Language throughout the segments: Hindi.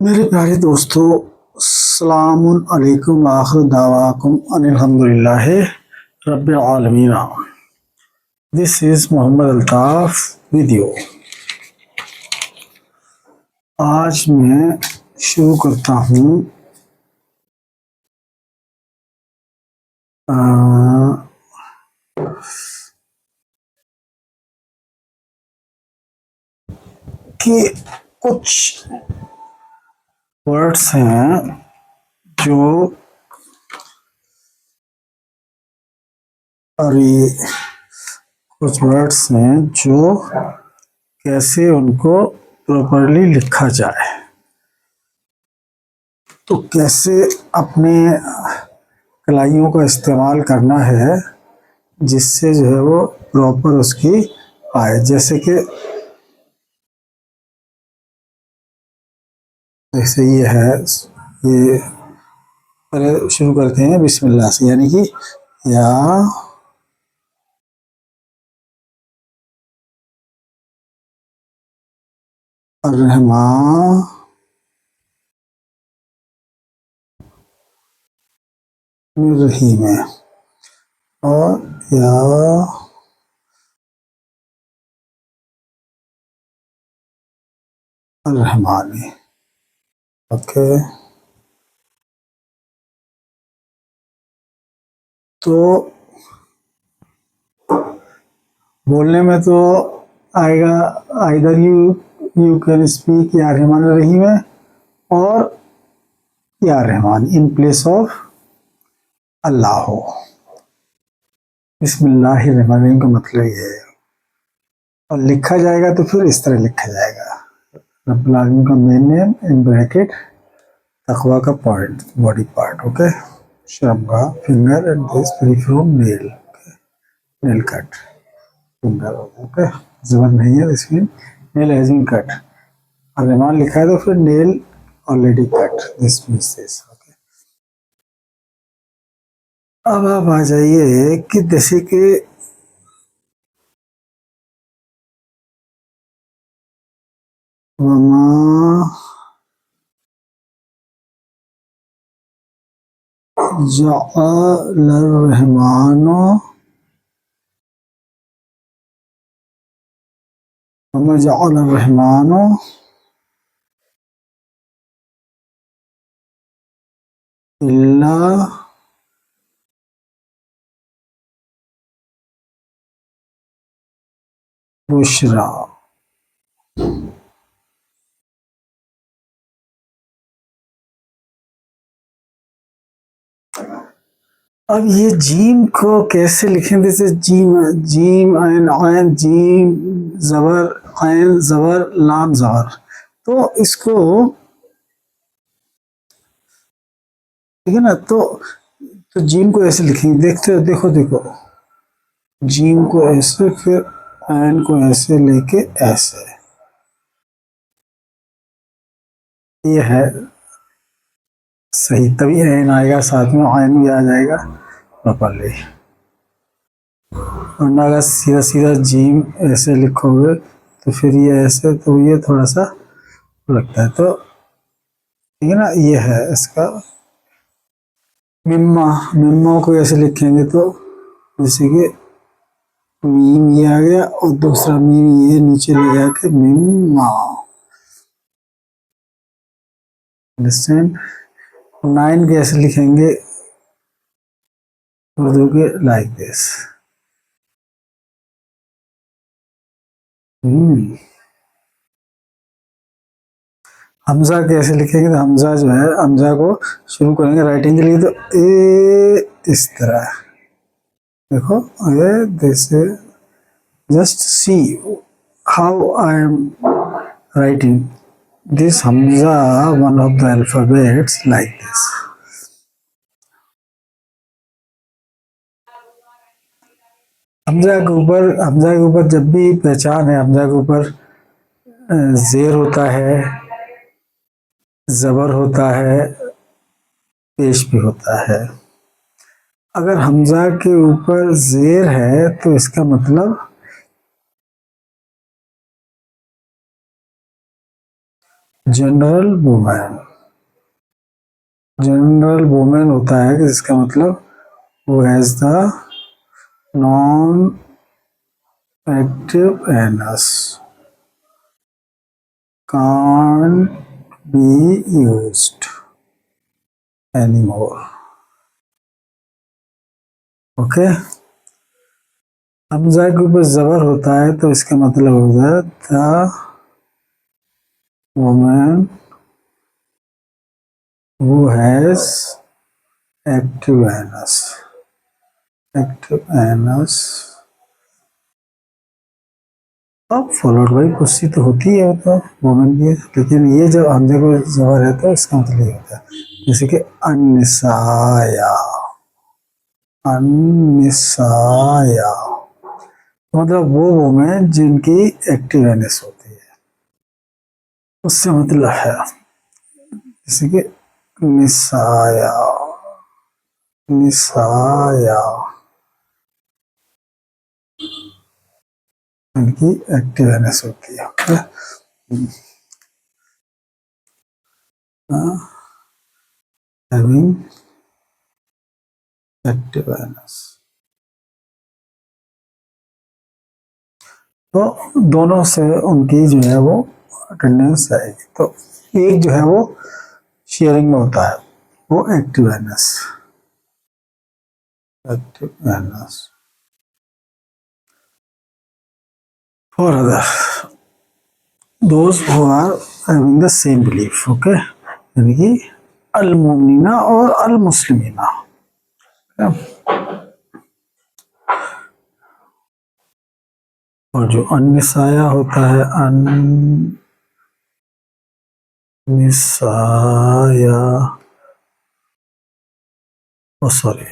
मेरे प्यारे दोस्तों, सलामुन अलैकुम व आखिर दावाकुम अनिल हम्दुलिल्लाहि रब्बिल आलमीन। This is Mohammad Altaf with you. आज मैं शुरू करता हूँ कि कुछ वर्ड्स हैं जो और ये कुछ वर्ड्स हैं जो कैसे उनको प्रॉपरली लिखा जाए। तो कैसे अपने कलाइयों का इस्तेमाल करना है जिससे जो है वो प्रॉपर उसकी आए। जैसे ये है, ये पहले शुरू करते हैं बिस्मिल्लाह से, यानी कि या रहमान रहीम है, और या रहमान है। ओके, तो बोलने में तो आएगा आइदर यू कैन स्पीक या रहमान रहीम है और या रहमान इन प्लेस ऑफ अल्लाह हो। बिस्मिल्लाहिर्रहमानिर्रहीम का मतलब ये है, और लिखा जाएगा तो फिर इस तरह लिखा जाएगा। रब्बुल आलमीन का मेन नेम इन ब्रैकेट, तकवा का पॉइंट बॉडी पार्ट, ओके, श्रम का finger and this from nail, nail cut finger, okay, जबर नहीं है इसमें, नेल हैज बीन कट। और रहमान लिखा है तो फिर nail already cut, this means this, okay. अब आप आ जाइए कि जैसे कि वमा जअलर रहमानो वमा जअलर रहमानो इल्ला बुशरा। अब ये जीम को कैसे लिखें? जैसे जीम, जीम ऐन ऐन जीम जबर ऐन जबर लाम जबर, तो इसको ठीक है ना। तो जीम को ऐसे लिखेंगे, देखते हो, देखो देखो, जीम को ऐसे, फिर ऐन को ऐसे लेके ऐसे, ये है सही। तभी ऐन आएगा साथ में, ऐन भी आ जाएगा प्रॉपरली। वरना अगर सीधा सीधा जीम ऐसे लिखोगे तो फिर ये ऐसे, तो ये थोड़ा सा लगता है। तो ठीक है ना, ये है इसका मिम्मा। मिम्मा को ऐसे लिखेंगे तो जैसे कि मीम ये आ गया और दूसरा मीम ये नीचे ले जाके मिम्मा। अंडरस्टैंड? नाइन कैसे लिखेंगे उर्दू के? Like this. हमजा कैसे लिखेंगे? तो हमजा जो है, हमजा को शुरू करेंगे राइटिंग के लिए तो ए, इस तरह देखो, ये this, just see how I am writing this Hamza, one of the alphabets like this. Hamza के ऊपर जब भी पहचान है, हमजा के ऊपर जेर होता है, जबर होता है, पेश भी होता है। अगर हमजा के ऊपर जेर है तो इसका मतलब जनरल वुमेन, जनरल वुमेन होता है कि जिसका मतलब वो has the non active anus can't be used anymore. Okay, Hamza के ऊपर जबर होता है तो इसका मतलब होगा the woman who has active anus, active anus अब फॉलोड बाई कुर्सी तो होती है तो वुमेन की, लेकिन ये जब हमजे को जबर है तो इसका मतलब ये होता है जैसे कि अन्निसाया, अन्निसाया मतलब वो वुमेन जिनकी एक्टिव एनस होती है, उससे मतलब है जैसे कि निसाया, निसाया इनकी एक्टिव एनस होती है। ओके, हैविंग एक्टिव एनस, तो दोनों से उनकी जो है वो अटेंडेंस आएगी। तो एक जो है वो शेयरिंग में होता है वो active anus, active anus for other those who are having the same belief. Okay, यानी कि अल मोमिना और अल मुस्लिमीना। और जो अन्निसाया होता है, अन्निसाया ओ सॉरी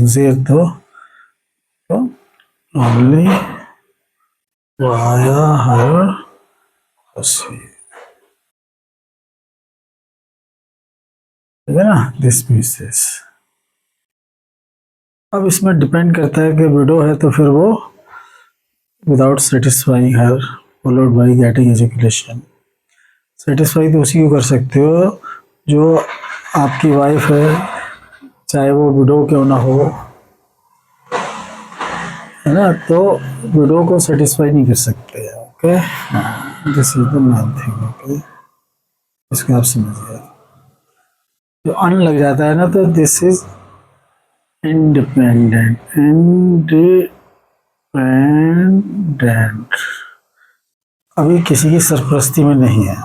जेर तो ओनली वाया हर हसी, ठीक है ना, दिस मीन्स। अब इसमें डिपेंड करता है कि विडो है तो फिर वो without satisfying her followed by getting education. Satisfy तो उसी को कर सकते हो जो आपकी वाइफ है, चाहे वो विडो क्यों ना हो, है ना, तो विडो को सेटिस्फाई नहीं कर सकते। Okay, this is the main thing. Okay, इसको आप समझिए, जो अन लग जाता है ना तो दिस इज इंडिपेंडेंट, इंडिपेंडेंट अभी किसी की सरपरस्ती में नहीं है।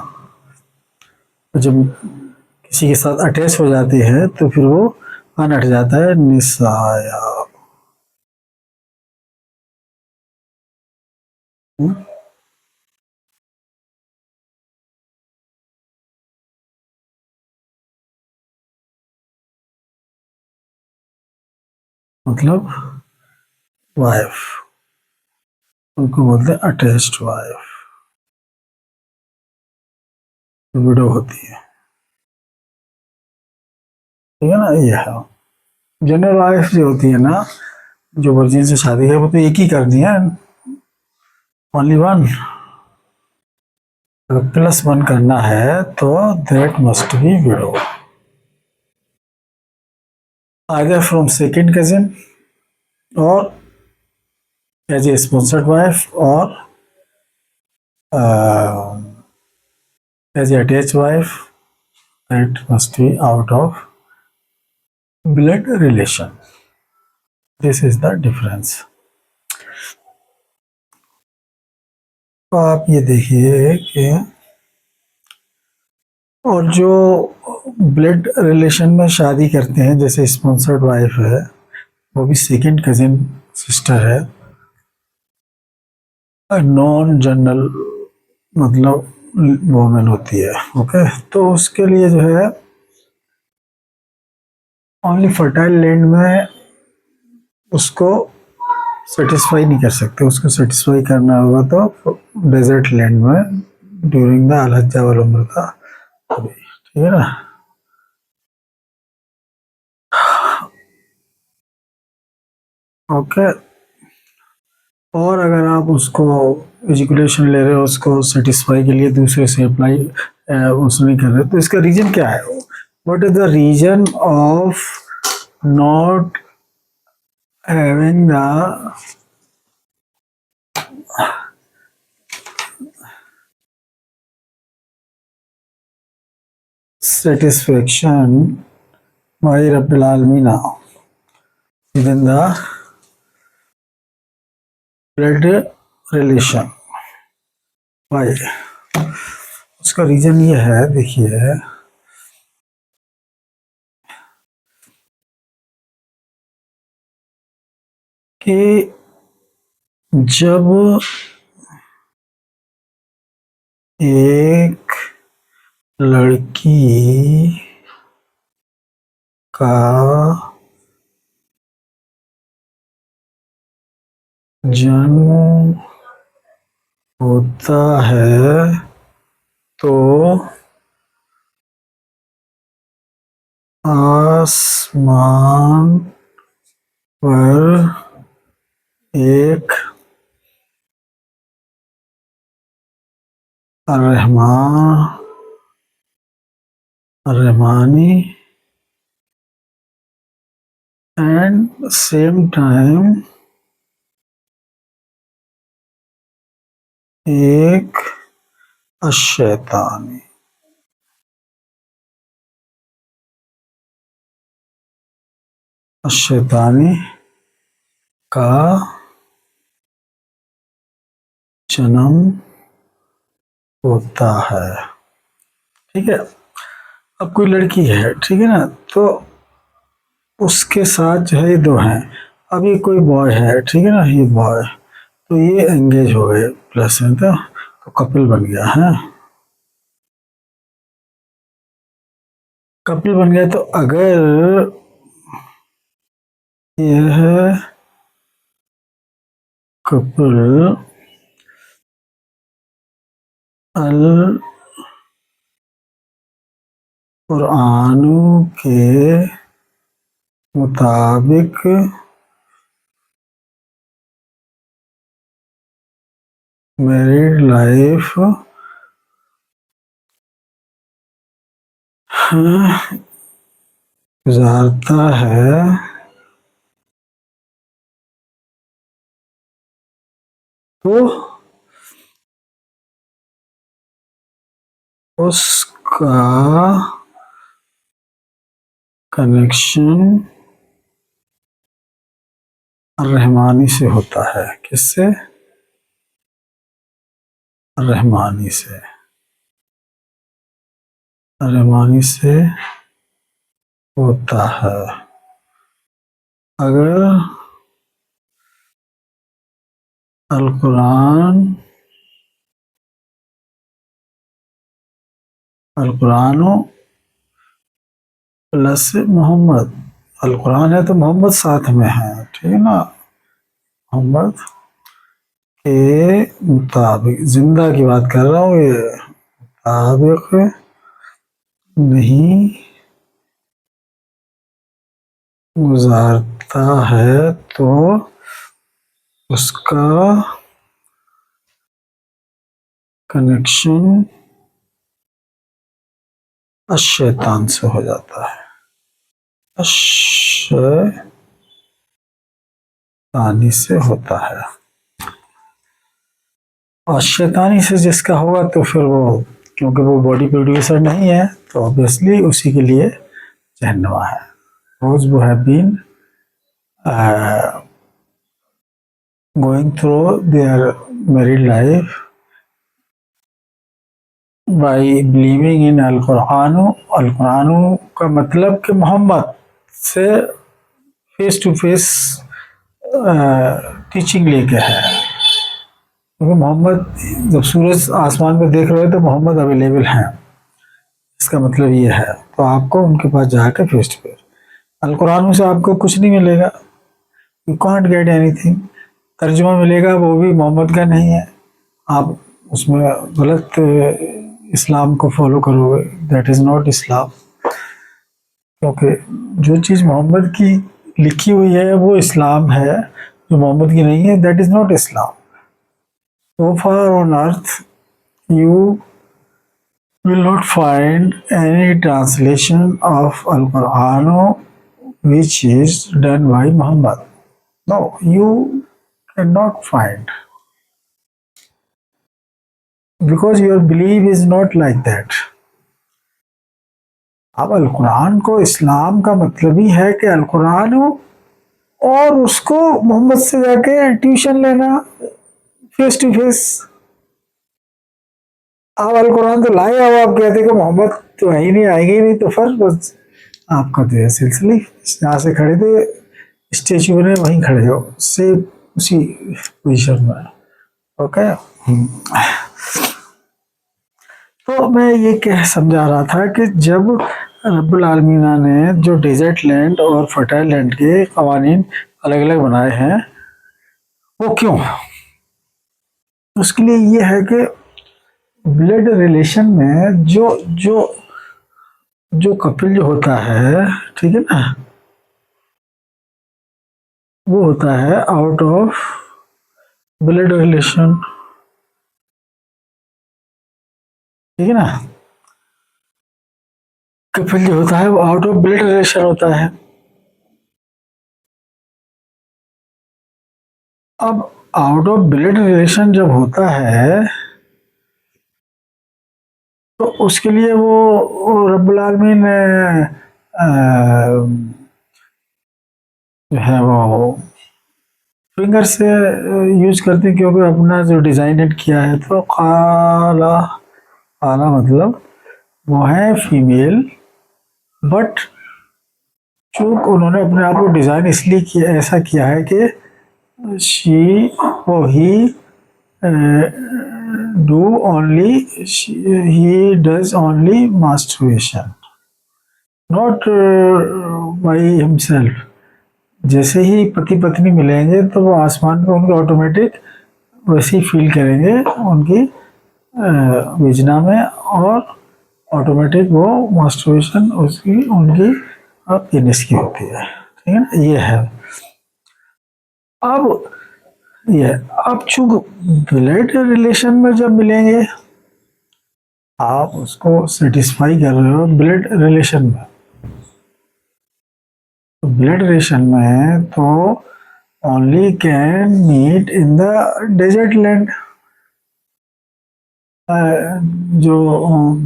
जब किसी के साथ अटैच हो जाती है तो फिर वो अन हट जाता है, निसाया। मतलब वाइफ, उनको बोलते हैं अटैच्ड वाइफ, विडो होती है, ठीक है ना। ये है जनरल वाइफ जो होती है ना, जो वर्जिन से शादी है वो तो एक ही कर दी है, ओनली वन। अगर प्लस वन करना है तो that must be widow, either from second cousin और एज ए स्पॉन्सर्ड वाइफ और as a attach wife, that must be out of blood relation. This is the difference. तो आप ये देखिए कि और जो ब्लड रिलेशन में शादी करते हैं, जैसे स्पॉन्सर्ड वाइफ है, वो भी सेकंड कजिन सिस्टर है, नॉन जनरल मतलब वोमेन होती है। ओके, तो उसके लिए जो है ओनली फर्टाइल लैंड में उसको सेटिस्फाई नहीं कर सकते, उसको सेटिस्फाई करना होगा तो डेजर्ट लैंड में ड्यूरिंग द अलहज्जा वाल उम्र का, ठीक है ना। ओके, और अगर आप उसको एजुकेशन ले रहे हो, उसको सेटिस्फाई के लिए दूसरे से अप्लाई उसमें कर रहे, तो इसका रीजन क्या है? What is the reason of not having the satisfaction by Rabbil Alameen within the blood relation? Why? उसका रीजन ये है, देखिए कि जब एक लड़की का जन्म होता है तो आसमान पर एक रहमानी एंड सेम टाइम एक अशैतानी का जन्म होता है। ठीक है, अब कोई लड़की है, ठीक है ना, तो उसके साथ जो है ये दो हैं, अब ये कोई बॉय है, ठीक है ना, ये बॉय, तो ये एंगेज हो गए प्लस में, तो कपिल बन गया है। कपिल बन गया, तो अगर यह कपिल अल कुरान के मुताबिक मैरिड लाइफ गुजारता है तो उसका कनेक्शन रहमानी से होता है। किससे? रहमानी से। रहमानी से होता है। अगर अल कुरान प्लस मोहम्मद, अल कुरान है तो मोहम्मद साथ में है, ठीक है ना, मोहम्मद के मुताबिक, जिंदा की बात कर रहा हूँ, ये मुताबिक नहीं गुजारता है तो उसका कनेक्शन शैतान से हो जाता है। शैतानी से होता है, और शैतानी से जिसका होगा तो फिर वो, क्योंकि वो बॉडी प्रोड्यूसर नहीं है, तो ऑब्वियसली उसी के लिए जहन्नुमा है। Those who have been going through their married life by believing in Al-Quran का मतलब कि मोहम्मद से फेस टू फेस टीचिंग लेके है, क्योंकि मोहम्मद जब सूरज आसमान पे देख रहे हो तो मोहम्मद अवेलेबल हैं, इसका मतलब ये है, तो आपको उनके पास जाकर फेस टू फेस। अल कुरान से आपको कुछ नहीं मिलेगा, यू कांट गेट एनीथिंग। तर्जुमा मिलेगा, वो भी मोहम्मद का नहीं है, आप उसमें गलत इस्लाम को फॉलो करोगे, दैट इज़ नॉट इस्लाम, क्योंकि जो चीज़ मोहम्मद की लिखी हुई है वो इस्लाम है, जो मोहम्मद की नहीं है that is not Islam. So far on earth you will not find any translation of Al-Quran which is done by Muhammad. No, you cannot find, because your belief is not like that. अब अल कुरान को, इस्लाम का मतलब ही है कि अल कुरान हो और उसको मोहम्मद से जाके ट्यूशन लेना फेस टू फेस। आप अल कुरान तो लाए हो, आप कहते कि मोहम्मद तो है ही नहीं, आएंगे ही नहीं, तो फिर बस आपका तो यह सिलसिले जहाँ से खड़े थे स्टेचू बने वहीं खड़े हो, से उसी पोजिशन में। ओके, तो मैं ये कह समझा रहा था कि जब रब्बुल आलमीना ने जो डेजर्ट लैंड और फर्टाइल लैंड के कवानीन अलग अलग बनाए हैं, वो क्यों? उसके लिए ये है कि ब्लड रिलेशन में जो जो जो कपिल जो होता है, ठीक है ना, वो होता है आउट ऑफ ब्लड रिलेशन, ठीक है ना। कपिल जो होता है वो आउट ऑफ ब्लड रिलेशन होता है। अब आउट ऑफ ब्लड रिलेशन जब होता है तो उसके लिए वो रब्बुल आलमीन जो है वो फिंगर से यूज करते हैं, क्योंकि अपना जो डिजाइन किया है। तो काला, काला मतलब वो है फीमेल, बट चूंकि उन्होंने अपने आप को डिजाइन इसलिए किया, ऐसा किया है कि शी वो ही do only he does only masturbation, not by himself। जैसे ही पति पत्नी मिलेंगे तो वो आसमान पे उनके ऑटोमेटिक वैसे ही फील करेंगे उनकी वेजना में, और ऑटोमेटिक वो मास्टरबेशन उसकी उनकी पेनिस की होती है, ठीक है ना। ये है। अब ये अब चूंकि ब्लड रिलेशन में जब मिलेंगे, आप उसको सेटिस्फाई कर रहे हो ब्लड रिलेशन में, तो ब्लड रिलेशन में तो only can meet in the desert land. जो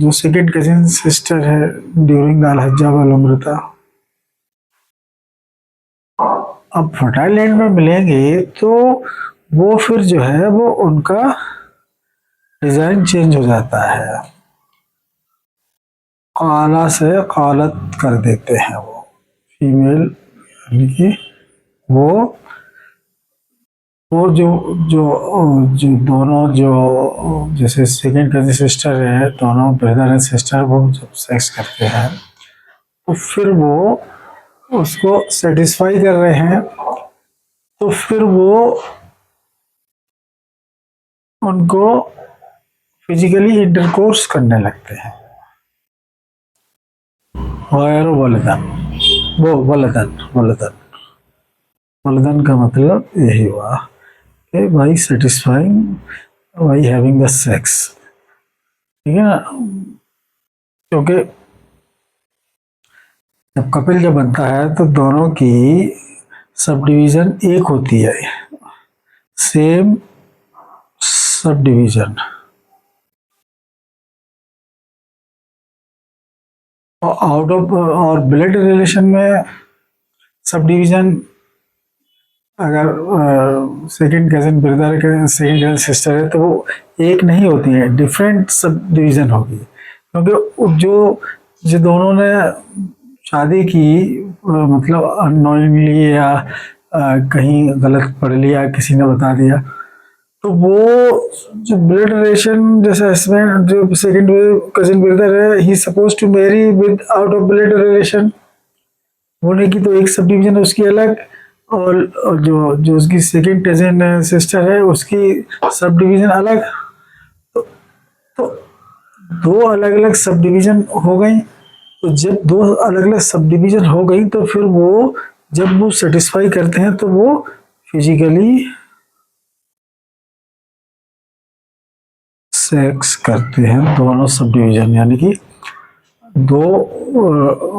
जो सेकेंड कजिन सिस्टर है ड्यूरिंग द अलहज्जा वल उम्रता, अब फर्टाइल लैंड में मिलेंगे तो वो फिर जो है वो उनका डिजाइन चेंज हो जाता है, काला से कालत कर देते हैं वो फीमेल, यानी कि वो जो जो जो दोनों जो जैसे सेकेंड कजिन सिस्टर है, दोनों ब्रदर एंड सिस्टर, वो जब सेक्स करते हैं तो फिर वो उसको सेटिस्फाई कर रहे हैं, तो फिर वो उनको फिजिकली इंटरकोर्स करने लगते हैं। गैर वलदन, वो वलदन वलदन वलदन का मतलब यही हुआ कि भाई सेटिस्फाइंग, भाई हैविंग द सेक्स, ठीक है ना। क्योंकि जब कपिल जब बनता है तो दोनों की सब डिवीजन एक होती है, सेम सब डिवीजन, और आउट ऑफ और ब्लड रिलेशन में सब डिवीजन अगर सेकंड कजिन ब्रदर के सेकंड कजिन सिस्टर है तो वो एक नहीं होती है, डिफरेंट सब डिवीजन होगी। क्योंकि जो दोनों ने शादी की मतलब अननोइंगली या कहीं गलत पढ़ लिया, किसी ने बता दिया, तो वो जो ब्लड रिलेशन, जैसे हस्बैंड जो सेकंड कजिन ब्रदर है, he suppose to marry with out of blood relation होने की, तो एक सब डिवीजन है उसकी अलग, और जो जो उसकी सेकंड कजिन सिस्टर है उसकी सब डिवीजन अलग। तो, तो दो अलग अलग सब डिवीजन हो गई। तो जब दो अलग अलग सब डिवीजन हो गई तो फिर वो जब वो सेटिस्फाई करते हैं तो वो फिजिकली सेक्स करते हैं दोनों सब डिवीजन, यानी कि दो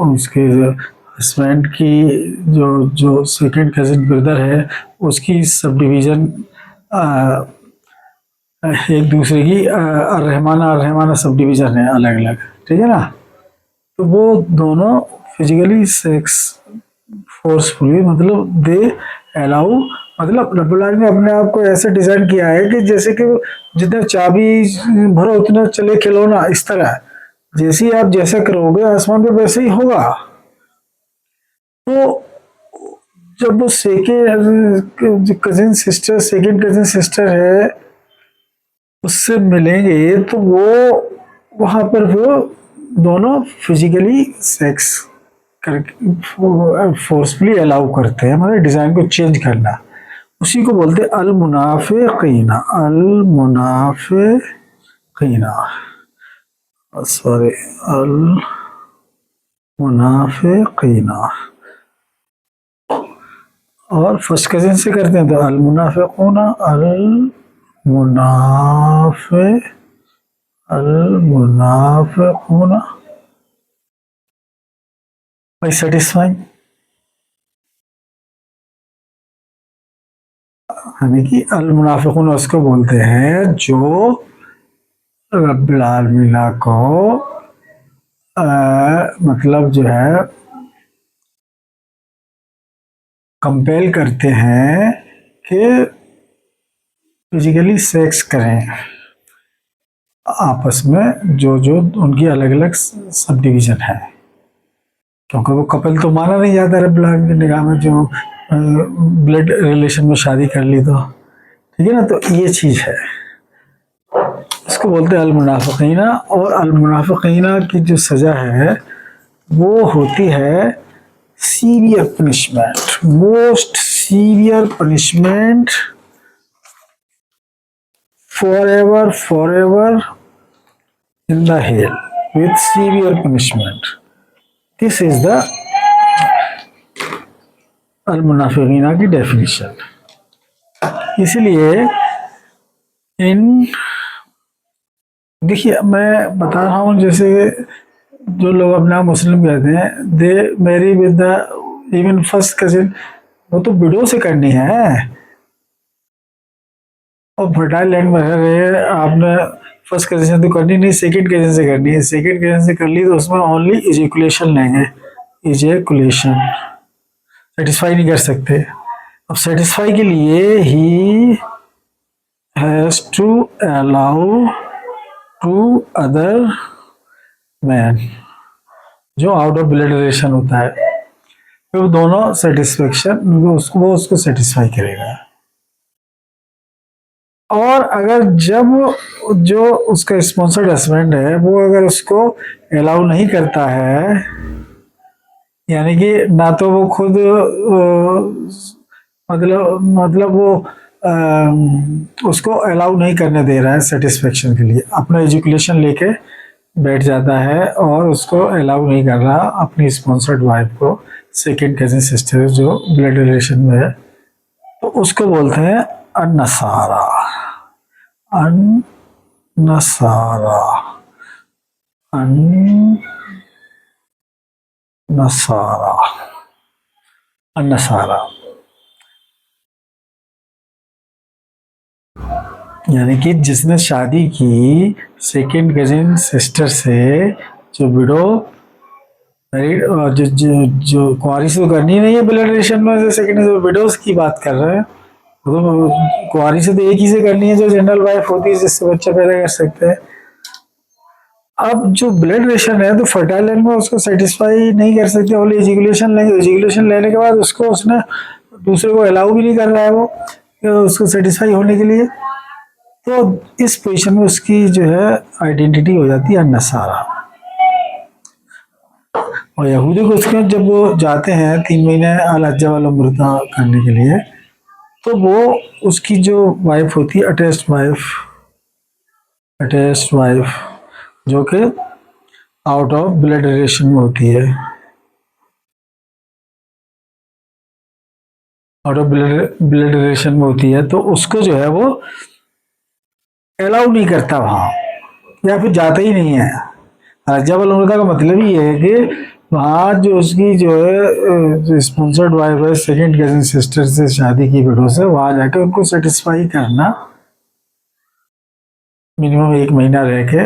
उसके हस्बैंड की जो जो सेकंड कजिन ब्रदर है उसकी सब डिवीजन एक दूसरे की रहमाना सब डिवीजन है अलग अलग, ठीक है ना। तो वो दोनों फिजिकली सेक्स फोर्सफुली, मतलब दे अलाउ, मतलब रब्बुल आलमीन ने अपने आप को ऐसे डिजाइन किया है कि जैसे कि जितना चाबी भरो उतना चले खिलौना, इस तरह जैसे ही आप जैसा करोगे आसमान पे वैसे ही होगा। तो जब वो सेकेंड कजिन सिस्टर है उससे मिलेंगे तो वो वहां पर वो दोनों फिजिकली सेक्स करके फोर्सफुली अलाउ करते हैं, मतलब डिजाइन को चेंज करना। उसी को बोलते हैं अल मुनाफिकीना, अल मुनाफिकीना, सॉरी, अल मुनाफिकीना। और फर्स्ट कजिन से करते हैं तो अल मुनाफिकूना, अल मुनाफे अल मुनाफिकूना बाई सेटिस्फाइंग, यानी कि अल मुनाफिकून उसको बोलते हैं जो रब्बुल आलमीन को मतलब जो है कंपेल करते हैं कि फिजिकली सेक्स करें आपस में, जो जो उनकी अलग अलग सब डिवीजन है, क्योंकि वो कपल तो माना नहीं जाता रब्बुल आलमीन की निगाह में जो ब्लड रिलेशन में शादी कर ली, तो ठीक है ना। तो ये चीज है, इसको बोलते हैं अल मुनाफिकीना। और अल मुनाफिकीना की जो सजा है वो होती है severe punishment, most severe punishment, for ever in the hell with severe punishment. This is the अल मुनाफिकीना की डेफिनेशन। इसलिए इन देखिए मैं बता रहा हूँ, जैसे जो लोग अपना मुस्लिम कहते हैं they marry with the even first cousin, वो तो विडो से करनी है। और फर्टाइल लैंड में रहे आपने फर्स्ट कजिन से तो करनी नहीं, सेकंड कजिन से करनी है। सेकंड कजिन से कर ली तो उसमें ओनली इजैकुलेशन लेंगे, इजैकुलेशन सेटिस्फाई नहीं कर सकते। अब सेटिस्फाई के लिए ही has to allow to other man, जो आउट ऑफ ब्लड रिलेशन होता है, तो वो दोनों सेटिस्फेक्शन वो उसको सेटिस्फाई करेगा। और अगर जब जो उसका स्पॉन्सर्ड हस्बैंड है वो अगर उसको अलाउ नहीं करता है, यानी कि ना तो वो खुद मतलब वो उसको अलाउ नहीं करने दे रहा है सेटिस्फेक्शन के लिए, अपना एजुकेशन लेके बैठ जाता है और उसको अलाउ नहीं कर रहा अपनी स्पॉन्सर्ड वाइफ को, सेकंड कजिन सिस्टर जो ब्लड रिलेशन में है, तो उसको बोलते हैं अन्नसारा, अन्नसारा, अन्नसारा, अन्नसारा। यानी कि जिसने शादी की सेकंड कजिन सिस्टर से, जो विडो मैरिड, जो जो जो कुंवारी से तो करनी नहीं है ब्लड रिलेशन में, जो सेकंड विडोज की बात कर रहे हैं, तो कुंवारी से तो एक ही से करनी है जो जनरल वाइफ होती है, जिससे बच्चा पैदा कर सकते हैं। अब जो ब्लड रिलेशन है तो फर्टाइल लाइन में उसको सेटिस्फाई नहीं कर सकते, ओनली एजुकेशन लेंगे। एजुकेशन लेने के बाद उसको उसने दूसरे को अलाउ भी नहीं कर रहा है वो उसको सेटिस्फाई होने के लिए, तो इस पोजीशन में उसकी जो है आइडेंटिटी हो जाती है नसारा। और यहूदी को उसके जब वो जाते हैं 3 महीने अल हज्जा वाला मुर्दा करने के लिए, तो वो उसकी जो वाइफ होती है अटैच्ड वाइफ जो कि आउट ऑफ ब्लड रिलेशन में होती है, आउट ऑफ ब्लड रिलेशन में होती है, तो उसको जो है वो अलाउ नहीं करता वहाँ, या फिर जाता ही नहीं है। रज्जाबल उम्रता का मतलब ही है कि वहाँ जो उसकी जो है स्पॉन्सर्ड वाइफ है, सेकंड कजिन सिस्टर से शादी की विडो से, वहाँ जाके उनको सेटिस्फाई करना, मिनिमम 1 महीना रह के,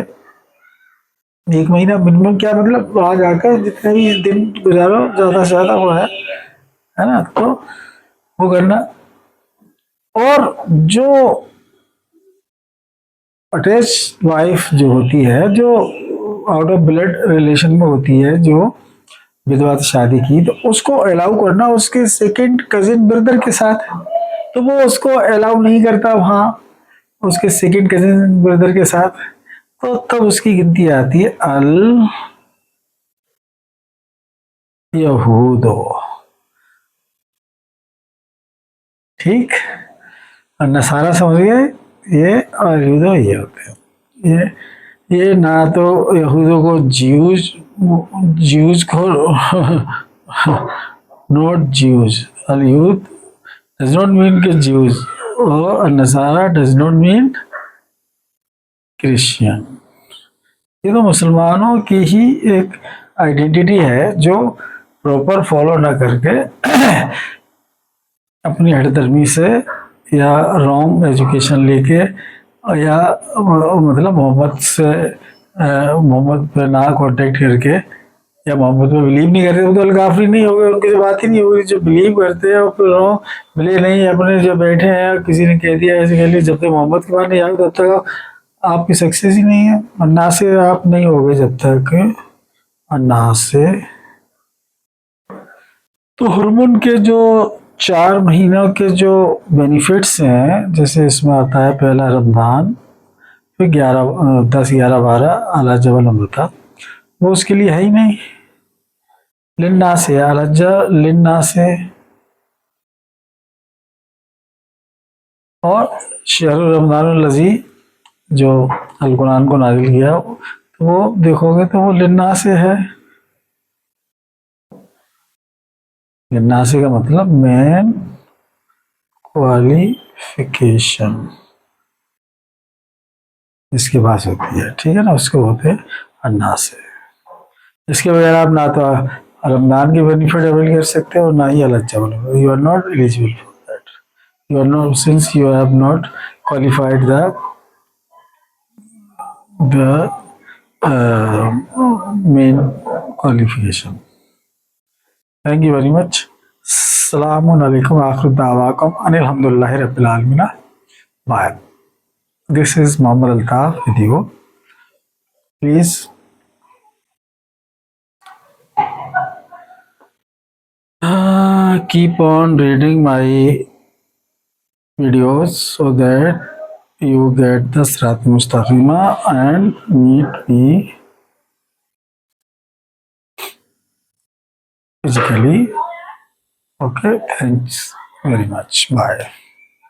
1 महीना मिनिमम क्या मतलब, वहाँ जाकर जितने भी दिन गुजारो ज़्यादा से ज़्यादा वो है ना, तो वो करना। और जो अटैच वाइफ जो होती है, जो आउट ऑफ ब्लड रिलेशन में होती है, जो विधवा से शादी की, तो उसको अलाउ करना उसके सेकंड कजिन ब्रदर के साथ, तो वो उसको अलाउ नहीं करता वहाँ उसके सेकंड कजिन ब्रदर के साथ, तो तब उसकी गिनती आती है अल यहूदो। ठीक, और नसारा समझ गए, ये और यहूदो ये होते हैं। ये ना तो यहूदों को ज्यूज ज्यूज को नॉट ज्यूज, अल यहूद डज नॉट मीन के ज्यूज, और नसारा डज नॉट मीन क्रिश्चियन। ये तो मुसलमानों की ही एक आइडेंटिटी है जो प्रॉपर फॉलो ना करके अपनी हठधर्मी से या रॉन्ग एजुकेशन लेके, या मतलब मोहम्मद से मोहम्मद पे ना कांटेक्ट करके, या मोहम्मद पे बिलीव नहीं करते, वो तो अलगाफरी नहीं हो गए, उनकी तो बात ही नहीं होगी। जो बिलीव करते हैं और फिर मिले नहीं, अपने जो बैठे हैं, किसी ने कह दिया ऐसे कह लिया, जब तक मोहम्मद के बाद नहीं आए तब तक आपकी सक्सेस ही नहीं है। अन्ना से आप नहीं होगे जब तक, अन्ना से। तो हार्मोन के जो 4 महीनों के जो बेनिफिट्स हैं, जैसे इसमें आता है पहला रमजान, फिर 10, 11, 12 आला जबल अमृता, वो उसके लिए है ही नहीं। लिन्ना से अलज्जा, लिन्ना से, और शहर रमजान लजी जो अल कुरान को नाजिल किया, तो वो देखोगे तो वो लिन्ना से है। लिन्ना से का मतलब मेन क्वालिफिकेशन इसके पास होती है, ठीक है ना, उसको होते हैं अन्ना से। इसके बगैर आप ना तो रमजान के बेनिफिट अवेल कर सकते हो, ना ही अलग चावल, you are not eligible for that, you are not, since you have not qualified the main qualification. Thank you very much. अस्सलामु अलैकुम, आखिर दावाकुम अनिल हम्दुलिल्लाहि रब्बिल आलमीन। Bye. This is Muhammad Altaf with you. Please keep on reading my videos so that you get the Sirat Mustaqima and meet me physically. Okay, thanks very much. Bye.